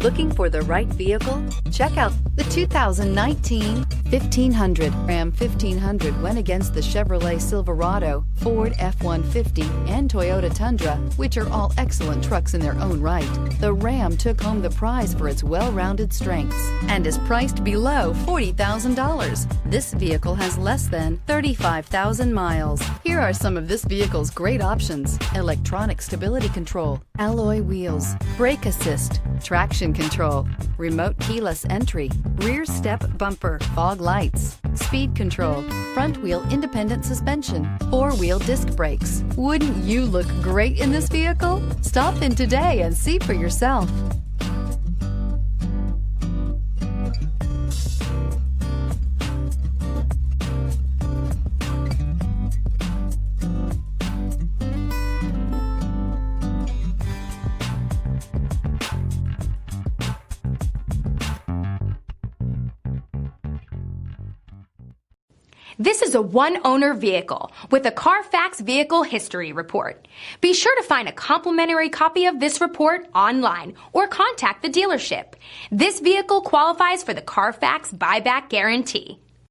Looking for the right vehicle? Check out the 2019 1500. Ram 1500 went against the Chevrolet Silverado, Ford F-150, and Toyota Tundra, which are all excellent trucks in their own right. The Ram took home the prize for its well-rounded strengths and is priced below $40,000. This vehicle has less than 35,000 miles. Here are some of this vehicle's great options: electronic stability control, alloy wheels, brake assist, traction control, remote keyless entry, rear step bumper, fog lights, speed control, front wheel independent suspension, four-wheel disc brakes. Wouldn't you look great in this vehicle? Stop in today and see for yourself. This is a one-owner vehicle with a Carfax Vehicle History Report. Be sure to find a complimentary copy of this report online or contact the dealership. This vehicle qualifies for the Carfax Buyback Guarantee.